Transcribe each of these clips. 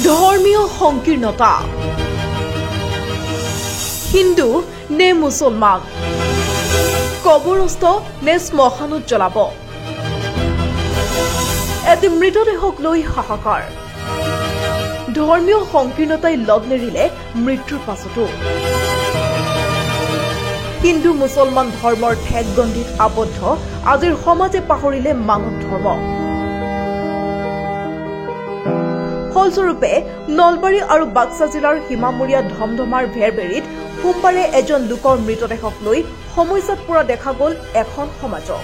ধৰ্মীয় সংকীৰ্ণতা হিন্দু নে মুছলমান কবৰস্থ নে শ্মশানত জ্বলাব এটি মৃতদেহক লৈ হাহাকাৰ ধৰ্মীয় সংকীৰ্ণতাই লগ নেৰিলে মৃত্যুৰ পাছতো হিন্দু মুছলমান ধৰ্মৰ ঠেক গণ্ডিত আবদ্ধ আজিৰ সমাজে পাহৰিলে মানৱ ধৰ্ম ফলস্বৰূপে নলবাৰী আৰু বাক্সা জিলাৰ সীমামূৰীয়া ধমধমাৰ ভেৰভেৰিত সোমবাৰে এজন লোকৰ মৃতদেহক লৈ সমস্যাত পৰা দেখা গ'ল এখন সমাজক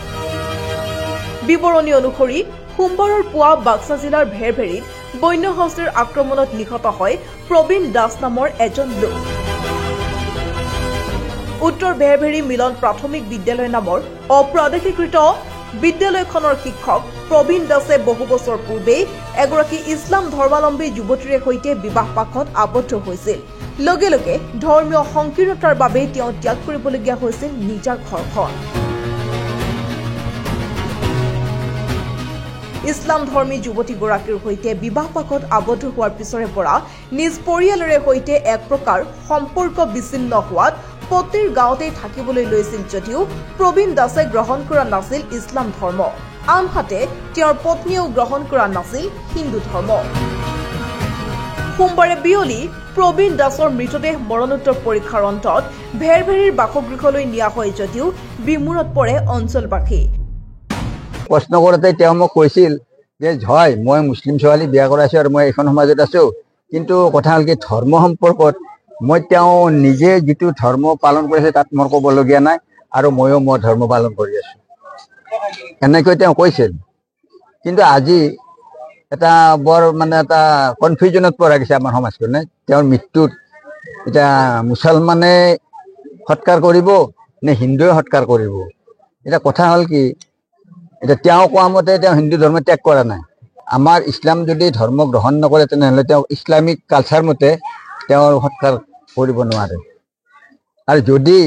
বিৱৰণী অনুসৰি সোমবাৰৰ পুৱা বাক্সা জিলাৰ ভেৰভেৰিত বন্য হস্তীৰ আক্ৰমণত নিহত হয় প্ৰবীণ দাস নামৰ এজন লোক উত্তৰ ভেৰভেৰি মিলন প্ৰাথমিক বিদ্যালয় নামৰ অপ্ৰাদেশীকৃত বিদ্যালয়খনৰ শিক্ষক প্ৰবীণ দাসে বহু বছৰ পূৰ্বে এগৰাকী ইছলাম ধৰ্মাৱলম্বী যুৱতীৰ সৈতে বিবাহ পাশত আবদ্ধ হৈছিল লগে লগে ধৰ্মীয় সংকীৰ্ণতাৰ বাবে তেওঁ ত্যাগ কৰিবলগীয়া হৈছিল নিজৰ ঘৰখন ইছলাম ধৰ্মী যুৱতীগৰাকীৰ সৈতে বিবাহ পাশত আবদ্ধ হোৱাৰ পিছৰে পৰা নিজ পৰিয়ালৰে সৈতে এক প্ৰকাৰ সম্পৰ্ক বিচ্ছিন্ন হোৱাত পত্নীৰ গাঁৱতে থাকিবলৈ লৈছিল যদিও প্ৰবীণ দাসে গ্ৰহণ কৰা নাছিল ইছলাম ধৰ্ম আনহাতে তেওঁৰ পত্নীয়েও গ্ৰহণ কৰা নাছিল হিন্দু ধৰ্ম সোমবাৰে বিয়লি প্ৰবীণ দাসৰ মৃতদেহ মৰণোত্তৰ পৰীক্ষাৰ অন্তত ভেৰভেৰিৰ বাসগৃহলৈ নিয়া হয় যদিও বিমূৰত পৰে অঞ্চলবাসী প্ৰশ্ন কৰোঁতে তেওঁ মোক কৈছিল যে হয় মই মুছলিম ছোৱালী বিয়া কৰাইছোঁ আৰু মই এখন সমাজত আছোঁ কিন্তু কথা হ'ল কি ধৰ্ম সম্পৰ্কত মই তেওঁ নিজে যিটো ধৰ্ম পালন কৰিছে তাত মোৰ ক'বলগীয়া নাই আৰু ময়ো মোৰ ধৰ্ম পালন কৰি আছোঁ এনেকৈ তেওঁ কৈছিল কিন্তু আজি এটা বৰ এটা কনফিউজনত পৰা গৈছে আমাৰ সমাজখনে তেওঁৰ মৃত্যুত এতিয়া মুছলমানে সৎকাৰ কৰিব নে হিন্দুৱে সৎকাৰ কৰিব এতিয়া কথা হ'ল কি এতিয়া তেওঁ কোৱা মতে তেওঁ হিন্দু ধৰ্ম ত্যাগ কৰা নাই আমাৰ ইছলাম যদি ধৰ্ম গ্ৰহণ নকৰে তেনেহ'লে তেওঁ ইছলামিক কালচাৰ মতে তেওঁৰ সৎকাৰ কৰিব নোৱাৰে আৰু যদি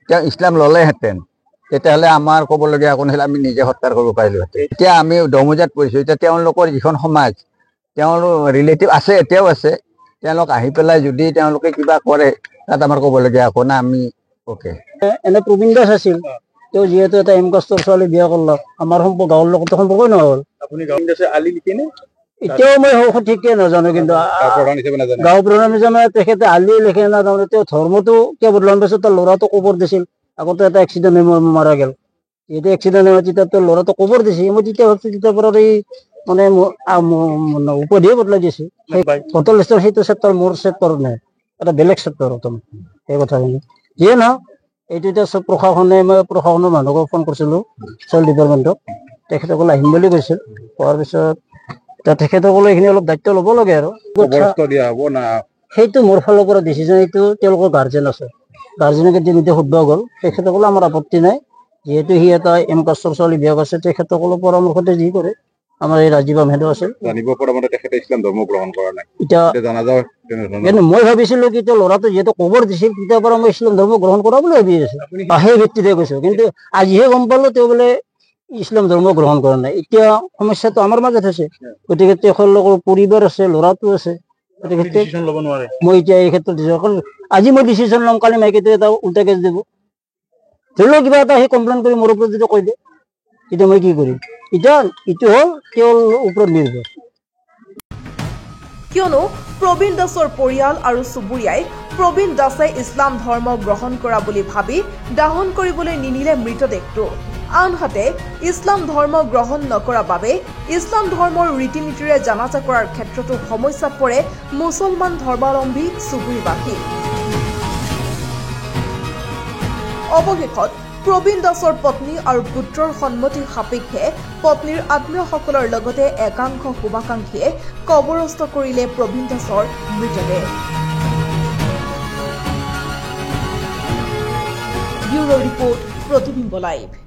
তেওঁ ইছলাম ল'লেহেঁতেন তেতিয়াহ'লে আমাৰ ক'বলগীয়া একো নাছিল আমি নিজে সৎকাৰ কৰিব পাৰিলোহেঁতেন এতিয়া আমি দহমোজাত পৰিছোঁ এতিয়া তেওঁলোকৰ যিখন সমাজ তেওঁৰ ৰিলেটিভ আছে এতিয়াও আছে তেওঁলোক আহি পেলাই যদি তেওঁলোকে কিবা কৰে তাত আমাৰ ক'বলগীয়া একো নাই আমি অ'কে এনে প্ৰবীণ দাস আছিল তেওঁ যিহেতু এটা এমকাষ্টৰ ছোৱালী বিয়া কৰলাক আমাৰ গাঁৱৰ লগতো সম্পৰ্কই নহ'ল আপুনি গাঁৱৰ দাসে আলি লিখেনে এতিয়াও মই সঠিককৈ নাজানো কিন্তু গাঁও প্ৰধান হিচাপে তেখেতে আলি লিখে নাজানো তেওঁ ধৰ্মটো কিয় বদলাৰ পাছত তাৰ ল'ৰাটো কবৰ দিছিল আগতে এটা এক্সিডেণ্ট মাৰা গ'ল যেতিয়া এক্সিডেণ্ট হয় তেতিয়া তেওঁৰ ল'ৰাটো কবৰ দিছে মই তেতিয়া ভাবছোঁ তেতিয়াৰ পৰা এই উপাধিয়ে বদলাই দিছে ভোটাৰ লিষ্টৰ সেইটো চেপ্টাৰ মোৰ চেপ্টাৰ নাই এটা বেলেগ চেপ্টাৰ সেই কথাখিনি যিয়ে নহওক এইটো এতিয়া চব প্ৰশাসনে মই প্ৰশাসনৰ মানুহক ফোন কৰিছিলোঁ চইল ডিপাৰ্টমেণ্টক তেখেতসকলে আহিম বুলি কৈছিল কোৱাৰ পিছত তেখেতসকলে এইখিনি অলপ দায়িত্ব ল'ব লাগে আৰু সেইটো মোৰ ফালৰ পৰা ডিচিজন এইটো তেওঁলোকৰ গাৰ্জেন আছে গাৰ্জেনকে নিজে শুদ্ধ গ'ল তেখেতসকলে আমাৰ আপত্তি নাই যিহেতু সি এটা এমকাষ্টৰ ছোৱালী বিয়া কৰিছে তেখেতসকলৰ পৰামৰ্শতে যি কৰে আমাৰ এই ৰাজীৱ আহমেদো আছে জানিব পৰা মতে তেখেতে ইছলাম ধৰ্ম গ্ৰহণ কৰা নাই এতিয়া মই ভাবিছিলোঁ কি তেওঁ ল'ৰাটো যিহেতু কবৰ দিছিল তেতিয়াৰ পৰা মই ইছলাম ধৰ্ম গ্ৰহণ কৰা বুলি ভাবি আছোঁ সেই ভিত্তিতে কৈছোঁ কিন্তু আজিহে গম পালোঁ তেওঁ বোলে ইছলাম ধৰ্ম গ্ৰহণ কৰা নাই এতিয়া সমস্যাটো আমাৰ মাজত আছে গতিকে তেওঁলোকৰ পৰিবাৰ আছে ল'ৰাটো আছে গতিকে মই এতিয়া এই ক্ষেত্ৰত আজি মই ডিচিশ্যন ল'ম কালি মাইকীটো এটা উল্টা কেছ দিব ধৰি লওক কিবা এটা সেই কমপ্লেইন কৰি মোৰ ওপৰত যদি কৈ দিয়ে তেতিয়া মই কি কৰিম এতিয়া এইটো হ'ল তেওঁৰ ওপৰত নিৰ্ভৰ কিয়নো প্ৰবীণ দাসৰ পৰিয়াল আৰু চুবুৰীয়াই প্ৰবীণ দাসে ইছলাম ধৰ্ম গ্ৰহণ কৰা বুলি ভাবি দাহন কৰিবলৈ নিনিলে মৃতদেহটো আনহাতে ইছলাম ধৰ্ম গ্ৰহণ নকৰাৰ বাবে ইছলাম ধৰ্মৰ ৰীতি নীতিৰে জানাজা কৰাৰ ক্ষেত্ৰতো সমস্যাত পৰে মুছলমান ধৰ্মাৱলম্বী চুবুৰীবাসী অৱশেষত প্ৰবীণ দাসৰ পত্নী আৰু পুত্ৰৰ সন্মতি সাপেক্ষে পত্নীৰ আত্মীয়সকলৰ লগতে একাংশ শুভাকাংক্ষীয়ে কবৰস্থ কৰিলে প্ৰবীণ দাসৰ মৃতদেহ ব্যুৰো ৰিপৰ্ট প্ৰতিবিম্ব লাইভ